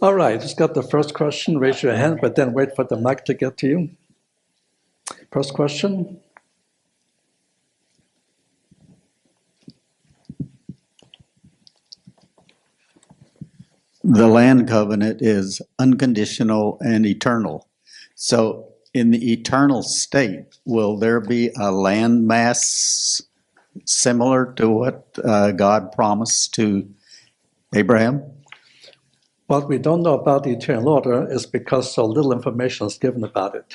All right, just got the first question. Raise your hand, but then wait for the mic to get to you. First question. The land covenant is unconditional and eternal. So in the eternal state, will there be a land mass similar to what God promised to Abraham? What we don't know about the eternal order is because so little information is given about it.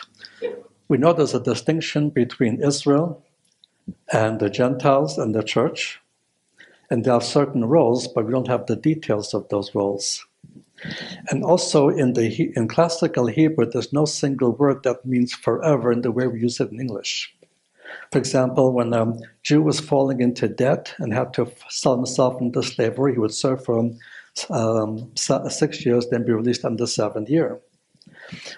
We know there's a distinction between Israel and the Gentiles and the church, and there are certain roles, but we don't have the details of those roles. And also in classical Hebrew, there's no single word that means forever in the way we use it in English. For example, when a Jew was falling into debt and had to sell himself into slavery, he would serve for 6 years, then be released on the 7th year.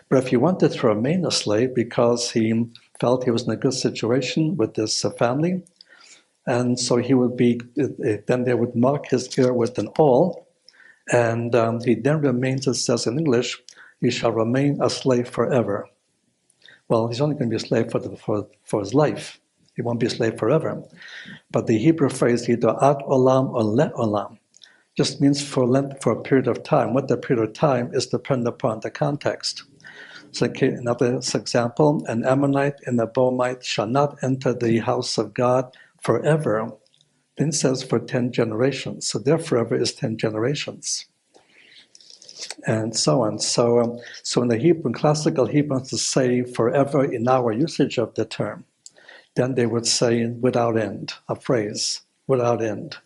But if he wanted to remain a slave because he felt he was in a good situation with his family, and so he would be, then they would mark his ear with an awl, and he then remains, it says in English, he shall remain a slave forever. Well, he's only going to be a slave for his life. He won't be a slave forever. But the Hebrew phrase, either ad olam or le olam, just means for a period of time. What the period of time is dependent upon the context. So another example, an Ammonite and a Boamite shall not enter the house of God forever. Then it says for 10 generations. So their forever is 10 generations. And so on. So in the Hebrew, in classical Hebrew, to say forever in our usage of the term, then they would say without end, a phrase, without end.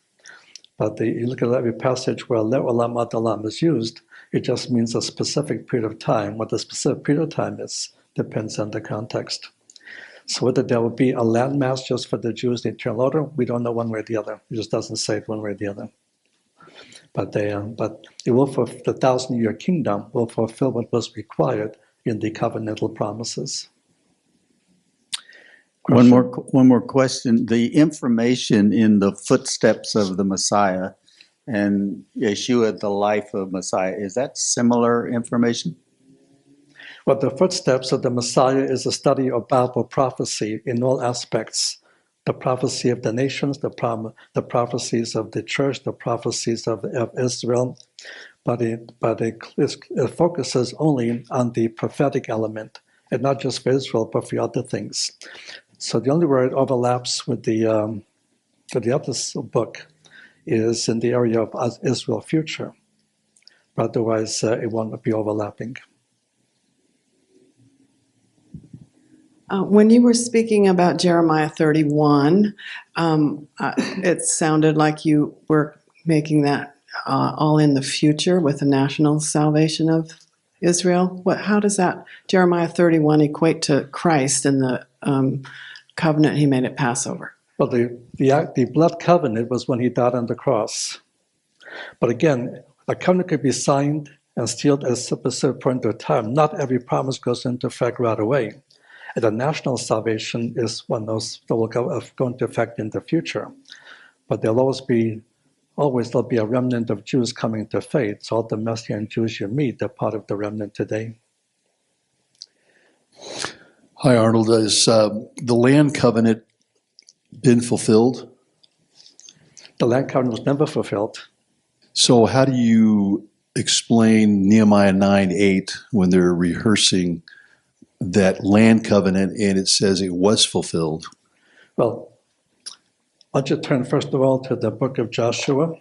But you look at every passage where le'olam ad olam is used, it just means a specific period of time. What the specific period of time is depends on the context. So whether there will be a landmass just for the Jews in the eternal order, we don't know one way or the other. It just doesn't say it one way or the other. But it will, for the 1,000-year kingdom, will fulfill what was required in the covenantal promises. One more question. The information in the footsteps of the Messiah and Yeshua, the life of Messiah, is that similar information? Well, the footsteps of the Messiah is a study of Bible prophecy in all aspects. The prophecy of the nations, the prophecies of the church, the prophecies of Israel, but it focuses only on the prophetic element, and not just for Israel, but for other things. So the only where it overlaps with the other book is in the area of Israel future. But otherwise, it won't be overlapping. When you were speaking about Jeremiah 31, it sounded like you were making that all in the future with the national salvation of Israel. How does that Jeremiah 31 equate to Christ and the covenant he made at Passover? Well, the blood covenant was when he died on the cross. But again, a covenant could be signed and sealed at a specific point of time. Not every promise goes into effect right away. And the national salvation is one of those that will go into effect in the future. But there'll be a remnant of Jews coming to faith. So all the Messianic Jews you meet, they're part of the remnant today. Hi, Arnold. Has the land covenant been fulfilled? The land covenant was never fulfilled. So how do you explain Nehemiah 9:8 when they're rehearsing that land covenant and it says it was fulfilled? Well, why don't you turn first of all to the book of Joshua.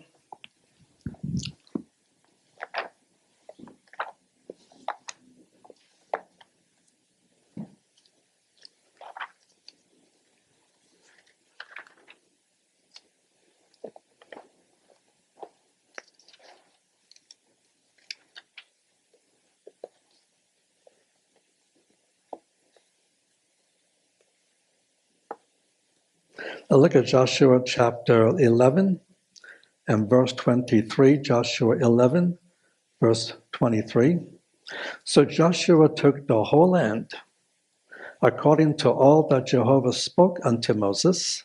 Now look at Joshua chapter 11 and verse 23. Joshua 11, verse 23. So Joshua took the whole land according to all that Jehovah spoke unto Moses,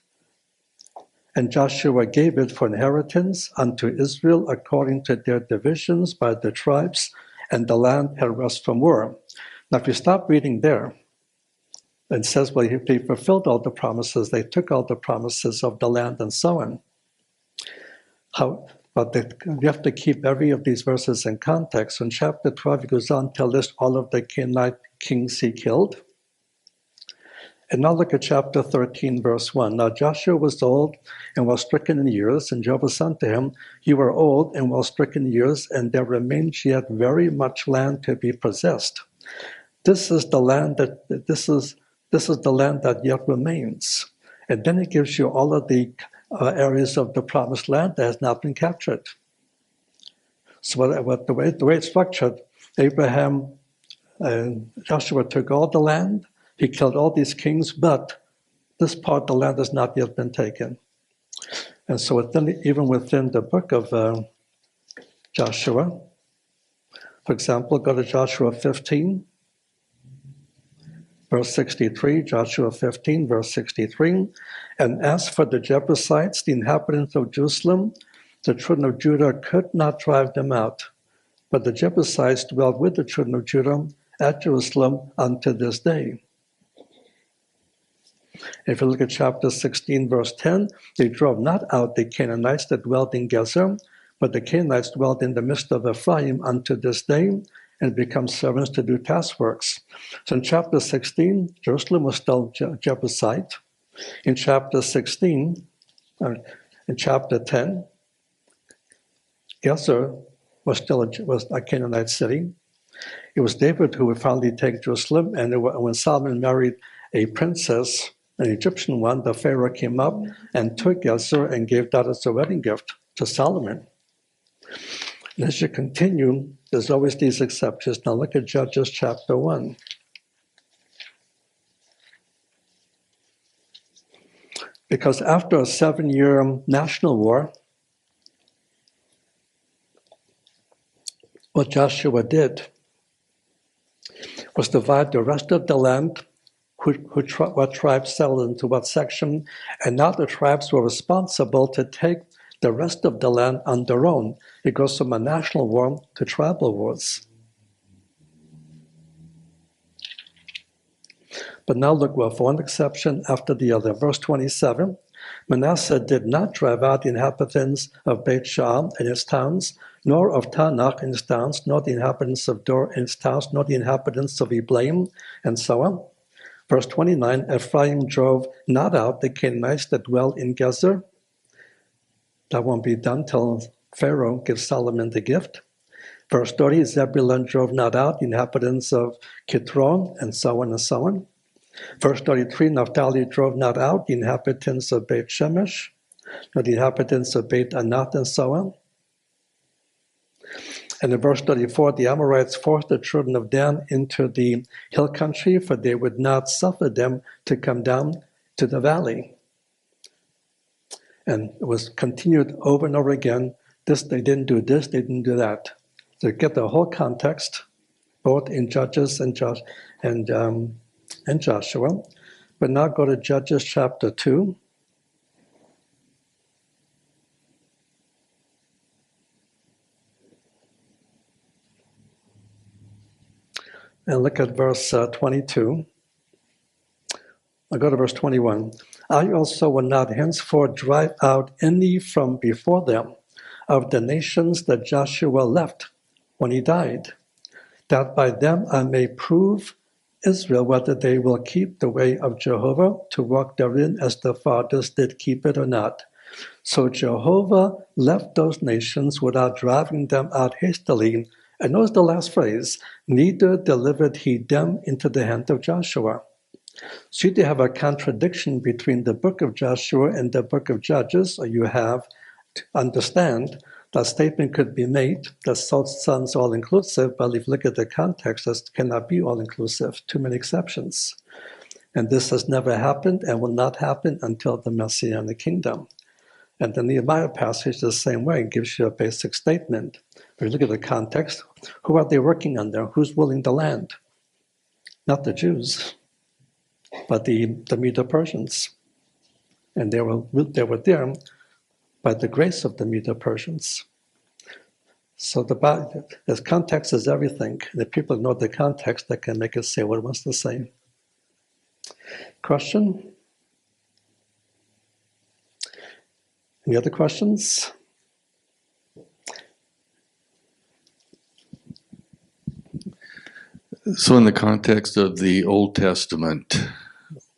And Joshua gave it for inheritance unto Israel according to their divisions by the tribes, and the land had rest from war. Now, if you stop reading there, it says, well, they fulfilled all the promises, they took all the promises of the land and so on. You have to keep every of these verses in context. In chapter 12, he goes on to list all of the Canaanite kings he killed. And now look at chapter 13, verse 1. Now Joshua was old and was stricken in years, and Jehovah said unto him, You are old and well stricken in years, and there remains yet very much land to be possessed. This is the land that yet remains. And then it gives you all of the areas of the promised land that has not been captured. So the way it's structured, Joshua took all the land, he killed all these kings, but this part of the land has not yet been taken. And so even within the book of Joshua, for example, go to Joshua 15, verse 63, Joshua 15, verse 63. And as for the Jebusites, the inhabitants of Jerusalem, the children of Judah could not drive them out. But the Jebusites dwelled with the children of Judah at Jerusalem unto this day. If you look at chapter 16, verse 10, they drove not out the Canaanites that dwelt in Gezer, but the Canaanites dwelt in the midst of Ephraim unto this day, and become servants to do taskworks. So in chapter 16, Jerusalem was still Jebusite. In chapter 16, in chapter 10, Gezer was still a Canaanite city. It was David who would finally take Jerusalem, and when Solomon married a princess, an Egyptian one, the Pharaoh came up and took Gezer and gave that as a wedding gift to Solomon. And as you continue, there's always these exceptions. Now look at Judges chapter 1. Because after a 7-year national war, what Joshua did was divide the rest of the land, what tribes settled into what section, and now the tribes were responsible to take the rest of the land on their own. It goes from a national war to tribal wars. But now look, well, for one exception after the other. Verse 27, Manasseh did not drive out the inhabitants of Beit Shah and its towns, nor of Tanakh and its towns, nor the inhabitants of Dor and its towns, nor the inhabitants of Eblaim, and so on. Verse 29, Ephraim drove not out the Canaanites that dwell in Gezer. That won't be done till Pharaoh gives Solomon the gift. Verse 30, Zebulun drove not out the inhabitants of Kitron, and so on and so on. Verse 33, Naphtali drove not out the inhabitants of Beit Shemesh, nor the inhabitants of Beit Anath, and so on. And in verse 34, the Amorites forced the children of Dan into the hill country, for they would not suffer them to come down to the valley. And it was continued over and over again. They didn't do this, they didn't do that. So get the whole context, both in Judges and Joshua. But now go to Judges chapter 2. And look at verse 22. I'll go to verse 21. I also will not henceforth drive out any from before them of the nations that Joshua left when he died, that by them I may prove Israel whether they will keep the way of Jehovah to walk therein as the fathers did keep it or not. So Jehovah left those nations without driving them out hastily. And notice the last phrase, neither delivered he them into the hand of Joshua. So you have a contradiction between the book of Joshua and the book of Judges, or you have to understand that statement could be made that sounds all-inclusive, but if you look at the context, that cannot be all-inclusive, too many exceptions. And this has never happened and will not happen until the Messianic kingdom. And the Nehemiah passage the same way, it gives you a basic statement. If you look at the context, who are they working under? Who's ruling the land? Not the Jews, but the Medo-Persians. And they were there by the grace of the Medo-Persians. So the context is everything. The people know the context that can make it say what it wants to say. Question? Any other questions? So in the context of the Old Testament,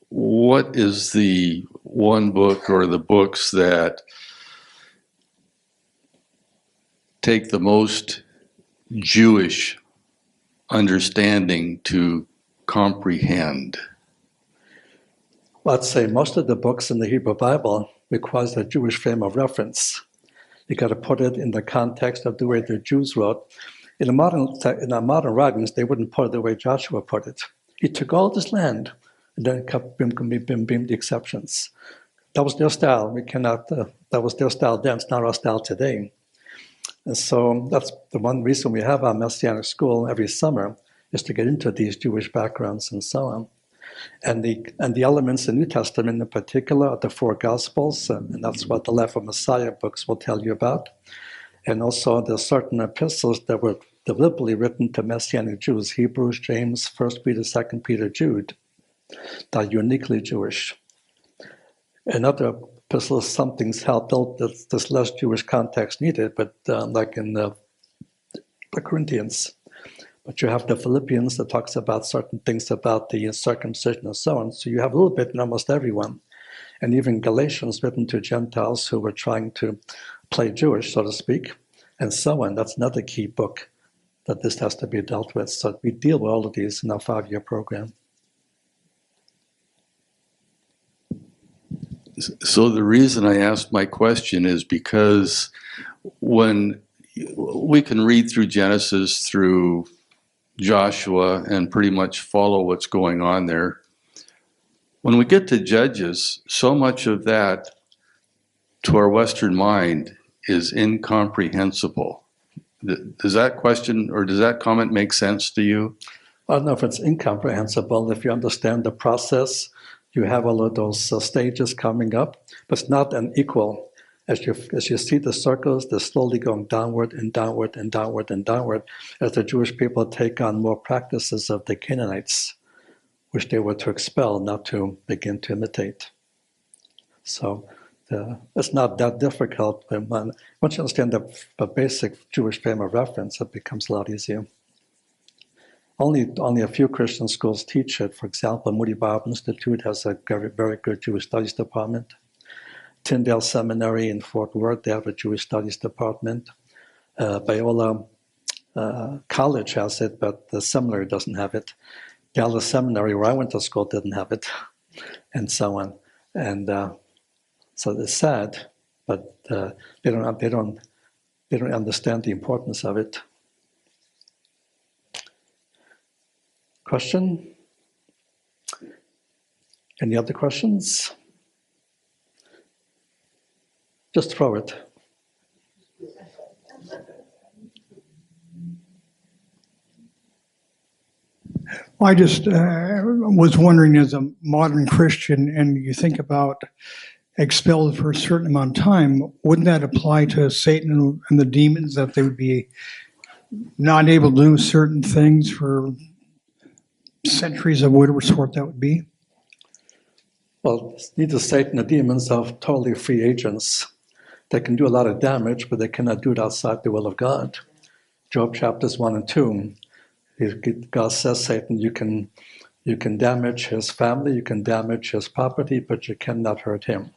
what is the one book or the books that take the most Jewish understanding to comprehend? Well, I'd say most of the books in the Hebrew Bible requires a Jewish frame of reference. You got to put it in the context of the way the Jews wrote. In our modern writings, they wouldn't put it the way Joshua put it. He took all this land, and then kept the exceptions. That was their style. We cannot. That was their style then. It's not our style today. And so that's the one reason we have our Messianic school every summer, is to get into these Jewish backgrounds and so on. And the elements in the New Testament in particular are the four Gospels, and that's what the Life of Messiah books will tell you about. And also there's certain epistles that were deliberately written to Messianic Jews, Hebrews, James, 1 Peter, 2 Peter, Jude, that are uniquely Jewish. In other epistles, some things help out, there's less Jewish context needed, but like in the Corinthians. But you have the Philippians that talks about certain things about the circumcision and so on. So you have a little bit in almost everyone. And even Galatians written to Gentiles who were trying to play Jewish, so to speak, and so on. That's another key book that this has to be dealt with. So we deal with all of these in our 5-year program. So the reason I asked my question is because when we can read through Genesis, through Joshua, and pretty much follow what's going on there, when we get to Judges, so much of that to our Western mind is incomprehensible. Does that question or does that comment make sense to you? I don't know if it's incomprehensible. If you understand the process, you have all of those stages coming up, but it's not an equal. As you see the circles, they're slowly going downward and downward and downward and downward as the Jewish people take on more practices of the Canaanites, which they were to expel, not to begin to imitate. So it's not that difficult, but once you understand the basic Jewish frame of reference, it becomes a lot easier. Only a few Christian schools teach it. For example, Moody Bible Institute has a very, very good Jewish studies department. Tyndale Seminary in Fort Worth, they have a Jewish studies department. Biola College has it, but the seminary doesn't have it. Dallas Seminary, where I went to school, didn't have it, and so on. And so it's sad, but they don't understand the importance of it. Question? Any other questions? Just throw it. Well, I just was wondering, as a modern Christian, and you think about expelled for a certain amount of time, wouldn't that apply to Satan and the demons, that they would be not able to do certain things for centuries of whatever sort that would be? Well, neither Satan or demons are totally free agents. They can do a lot of damage, but they cannot do it outside the will of God. Job chapters 1 and 2. God says, Satan, you can damage his family, you can damage his property, but you cannot hurt him.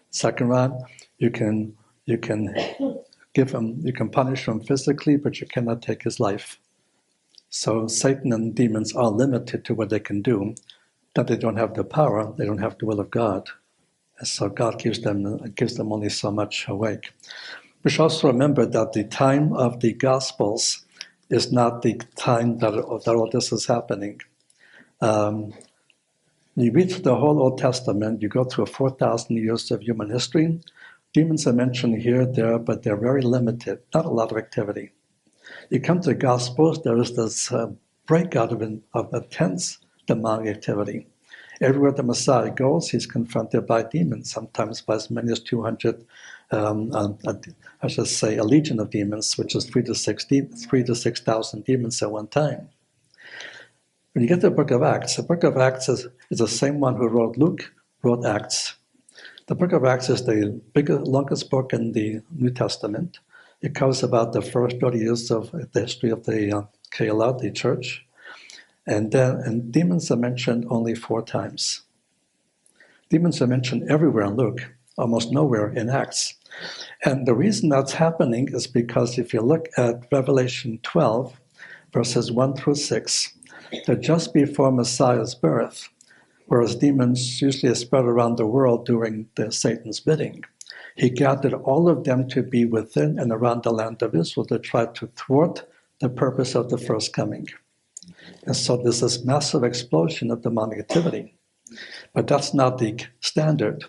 Second one, you can give him, you can punish him physically, but you cannot take his life. So Satan and demons are limited to what they can do. That they don't have the power, they don't have the will of God. And so God gives them only so much awake. We should also remember that the time of the Gospels is not the time that all this is happening. You read through the whole Old Testament, you go through 4,000 years of human history. Demons are mentioned here, there, but they're very limited, not a lot of activity. You come to the Gospels, there is this breakout of intense demonic activity. Everywhere the Messiah goes, he's confronted by demons, sometimes by as many as 200, I should say a legion of demons, which is 3 to 6,000 demons at one time. When you get to the book of Acts is the same one who wrote Luke, wrote Acts. The book of Acts is the longest book in the New Testament. It covers about the first 30 years of the history of the Keilah, the church. And demons are mentioned only 4 times. Demons are mentioned everywhere in Luke, almost nowhere in Acts. And the reason that's happening is because if you look at Revelation 12, verses 1 through 6, they're just before Messiah's birth, whereas demons usually are spread around the world doing Satan's bidding. He gathered all of them to be within and around the land of Israel to try to thwart the purpose of the first coming. And so there's this massive explosion of demonic activity. But that's not the standard.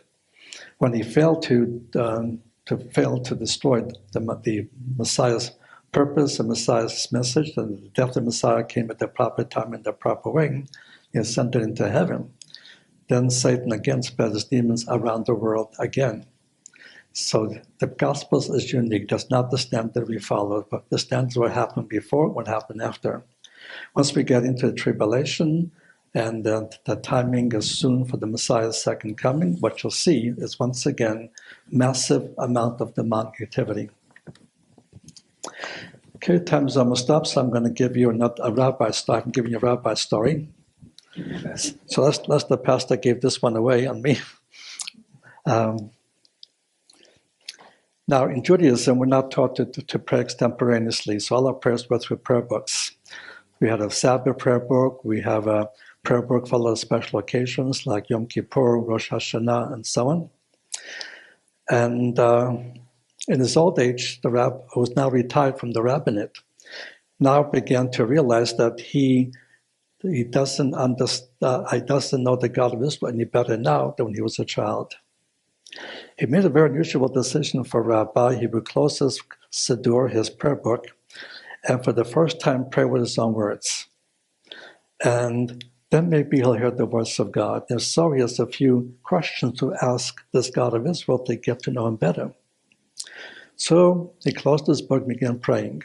When he failed to destroy the Messiah's purpose, the Messiah's message, and the death of the Messiah came at the proper time in the proper way, he ascended into heaven. Then Satan again spread his demons around the world again. So the Gospels is unique. That's not the standard we follow, but the standard what happened before, what happened after. Once we get into the tribulation, and the timing is soon for the Messiah's second coming, what you'll see is once again massive amount of demonic activity. Okay, time's almost up, so I'm going to give you a rabbi story. I'm giving you a rabbi story. So that's the pastor gave this one away on me. Now, in Judaism, we're not taught to pray extemporaneously, so all our prayers were through prayer books. We had a Sabbath prayer book. We have a prayer book for a lot of special occasions like Yom Kippur, Rosh Hashanah, and so on. And in his old age, the rabbi, who was now retired from the rabbinate, now began to realize that he doesn't know the God of Israel any better now than when he was a child. He made a very unusual decision for a rabbi. He would close his Siddur, his prayer book, and for the first time pray with his own words. And then maybe he'll hear the voice of God. If so, he has a few questions to ask this God of Israel to get to know him better. So he closed his book and began praying.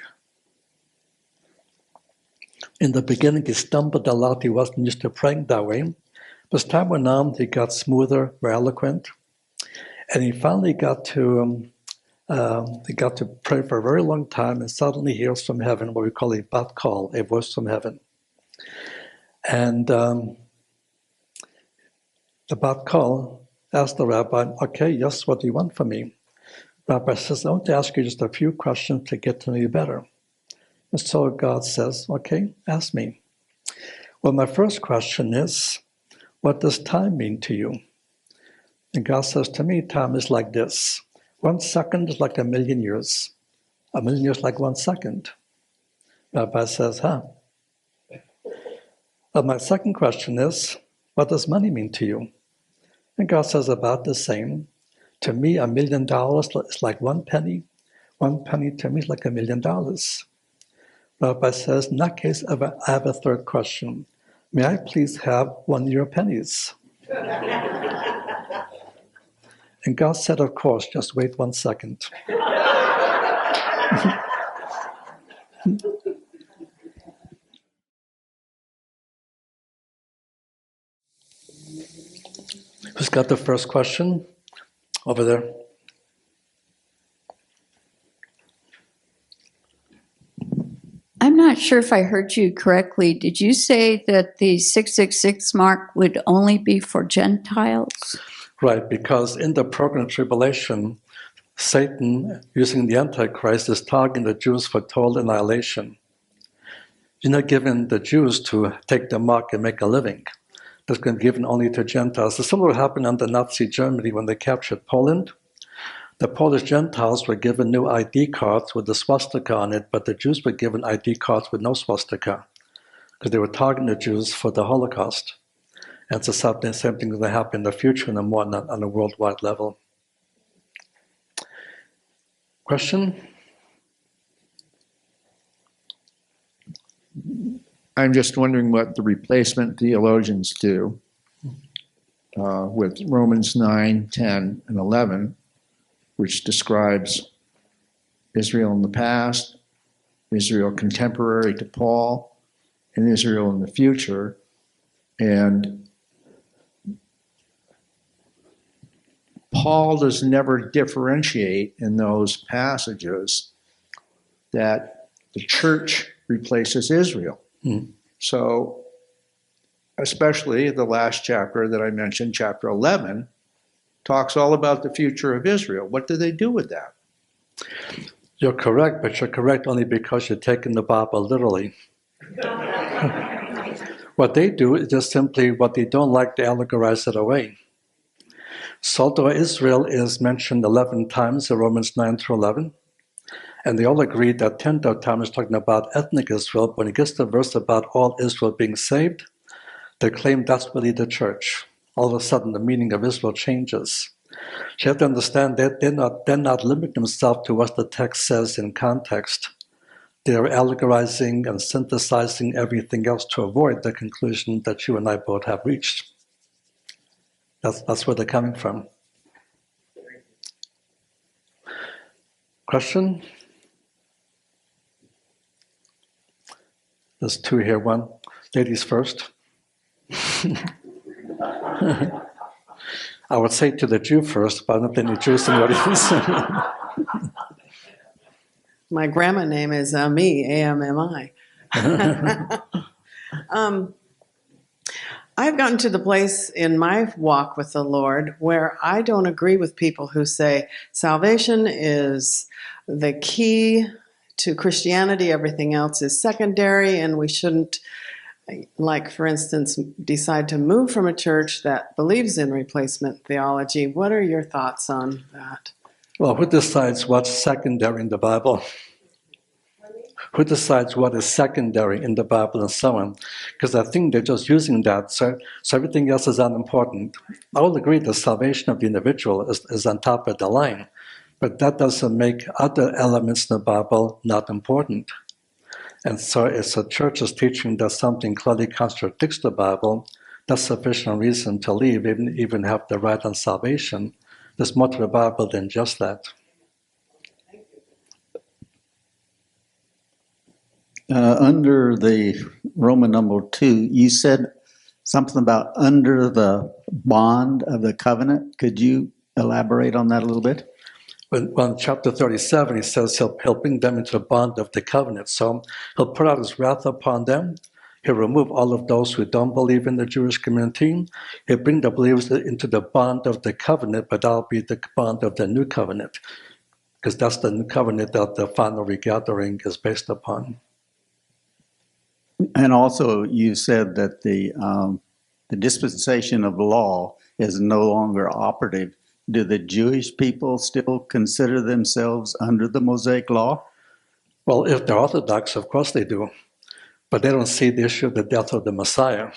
In the beginning, he stumbled a lot. He wasn't used to praying that way. But as time went on, he got smoother, more eloquent. And he finally got to pray for a very long time, and suddenly he hears from heaven what we call a bat call, a voice from heaven. And the bat call asked the rabbi, okay, yes, what do you want from me? Rabbi says, I want to ask you just a few questions to get to know you better. And so God says, okay, ask me. Well, my first question is, what does time mean to you? And God says, to me, time is like this. 1 second is like 1,000,000 years. 1,000,000 years like 1 second. Rabbi says, my second question is, what does money mean to you? And God says about the same. To me, $1 million is like 1 penny. 1 penny to me is like $1 million. Rabbi says, in that case, I have a third question. May I please have 1 of your pennies? And God said, of course, just wait 1 second. Who's got the first question? Over there. I'm not sure if I heard you correctly. Did you say that the 666 mark would only be for Gentiles? Right, because in the program of tribulation, Satan, using the Antichrist, is targeting the Jews for total annihilation. You're not giving the Jews to take the mark and make a living. That's going to be given only to Gentiles. The similar happened under Nazi Germany when they captured Poland. The Polish Gentiles were given new ID cards with the swastika on it, but the Jews were given ID cards with no swastika because they were targeting the Jews for the Holocaust. And it's the same thing that happen in the future and more on a worldwide level. Question? I'm just wondering what the replacement theologians do. with Romans 9, 10, and 11, which describes Israel in the past, Israel contemporary to Paul, and Israel in the future. And Paul does never differentiate in those passages that the church replaces Israel. Mm. So, especially the last chapter that I mentioned, chapter 11, talks all about the future of Israel. What do they do with that? You're correct, but you're correct only because you're taking the Bible literally. What they do is just simply what they don't like, they allegorize it away. So although Israel is mentioned 11 times in Romans 9 through 11, and they all agree that 10th of time is talking about ethnic Israel, but when it gets to the verse about all Israel being saved, they claim that's really the church. All of a sudden, the meaning of Israel changes. So you have to understand that they're not limiting themselves to what the text says in context. They're allegorizing and synthesizing everything else to avoid the conclusion that you and I both have reached. That's where they're coming from. Question? There's two here. One, ladies first. I would say to the Jew first, but I don't think the Jews in the audience. My grandma name is Ami, A-M-M-I. I've gotten to the place in my walk with the Lord where I don't agree with people who say salvation is the key to Christianity, everything else is secondary, and we shouldn't, like, for instance, decide to move from a church that believes in replacement theology. What are your thoughts on that? Well, who decides what's secondary in the Bible? Who decides what is secondary in the Bible and so on? Because I think they're just using that, so everything else is unimportant. I will agree the salvation of the individual is on top of the line, but that doesn't make other elements in the Bible not important. And so if a church is teaching that something clearly contradicts the Bible, that's sufficient reason to leave, even have the right on salvation. There's more to the Bible than just that. Under the Roman number 2, you said something about under the bond of the covenant. Could you elaborate on that a little bit? Well, in chapter 37, he says he'll bring them into the bond of the covenant. So he'll pour out his wrath upon them. He'll remove all of those who don't believe in the Jewish community. He'll bring the believers into the bond of the covenant, but that'll be the bond of the new covenant, because that's the new covenant that the final regathering is based upon. And also, you said that the dispensation of law is no longer operative. Do the Jewish people still consider themselves under the Mosaic law? Well, if they're Orthodox, of course they do. But they don't see the issue of the death of the Messiah.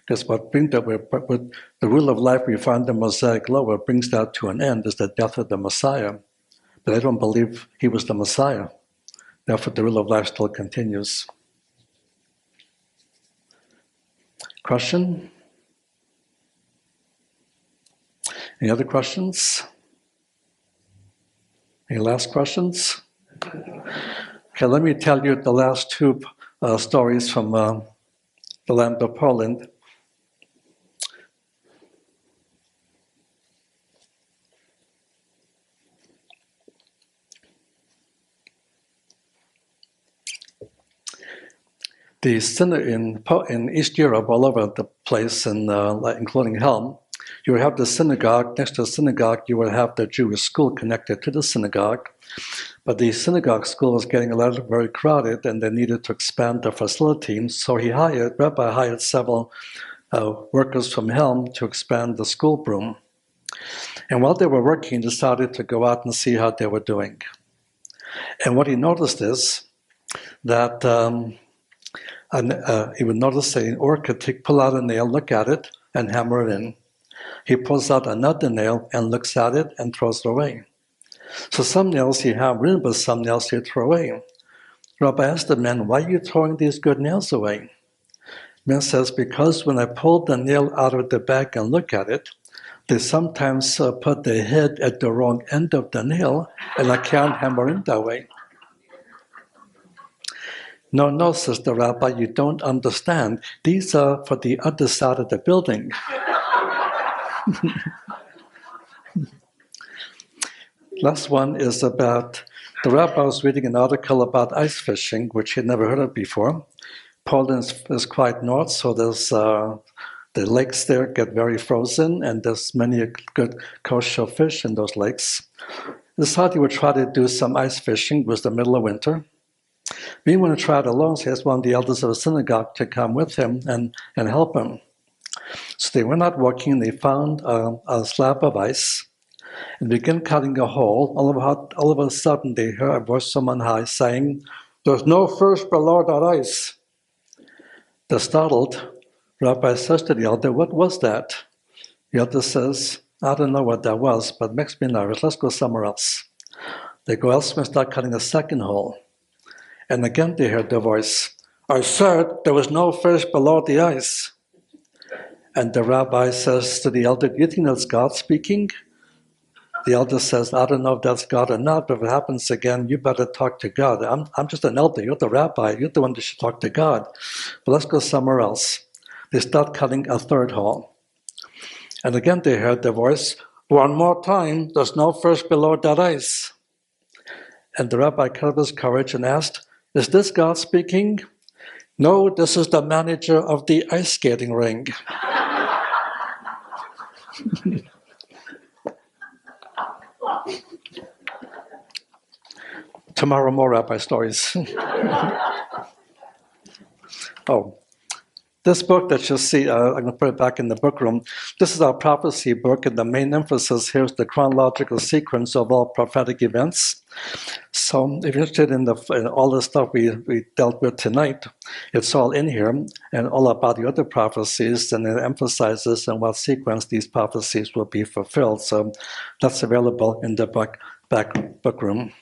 Because what brings that, with the rule of life we find in the Mosaic law, what brings that to an end is the death of the Messiah. But they don't believe he was the Messiah. Therefore, the rule of life still continues. Question? Any other questions? Any last questions? Okay, let me tell you the last two stories from the land of Poland. The synagogue in East Europe, all over the place, and including Helm, you would have the synagogue. Next to the synagogue, you would have the Jewish school connected to the synagogue. But the synagogue school was getting very crowded, and they needed to expand the facility. So Rabbi hired several workers from Helm to expand the schoolroom. And while they were working, he decided to go out and see how they were doing. And what he noticed is that he would notice an orchid pull out a nail, look at it, and hammer it in. He pulls out another nail and looks at it and throws it away. So some nails he hammered in, but some nails he threw away. Rabbi asked the man, "Why are you throwing these good nails away?" Ben says, because when I pull the nail out of the bag and look at it, they sometimes put the head at the wrong end of the nail, and I can't hammer in that way. No, says the rabbi, you don't understand. These are for the other side of the building. Last one is about, the rabbi was reading an article about ice fishing, which he'd never heard of before. Poland is quite north, so there's the lakes there get very frozen, and there's many good kosher fish in those lakes. He decided he would try to do some ice fishing. It was the middle of winter. He didn't want to try it alone, so he asked one of the elders of the synagogue to come with him and help him. So they went out walking, and they found a slab of ice and began cutting a hole. All of a sudden, they heard a voice from on high saying, "There's no fish below that ice." They're startled. Rabbi says to the elder, "What was that?" The elder says, "I don't know what that was, but it makes me nervous. Let's go somewhere else." They go elsewhere and start cutting a second hole. And again they heard the voice, "I said there was no fish below the ice." And the rabbi says to the elder, "Do you think that's God speaking?" The elder says, "I don't know if that's God or not, but if it happens again, you better talk to God. I'm just an elder. You're the rabbi. You're the one that should talk to God. But let's go somewhere else." They start cutting a third hole. And again they heard the voice, "One more time, there's no fish below that ice." And the rabbi cut up his courage and asked, "Is this God speaking?" "No, this is the manager of the ice skating rink." Tomorrow, more rabbi stories. Oh, this book that you'll see, I'm going to put it back in the book room. This is our prophecy book, and the main emphasis here is the chronological sequence of all prophetic events. So if you're interested in all the stuff we dealt with tonight, it's all in here, and all about the other prophecies, and it emphasizes in what sequence these prophecies will be fulfilled. So that's available in the back book room.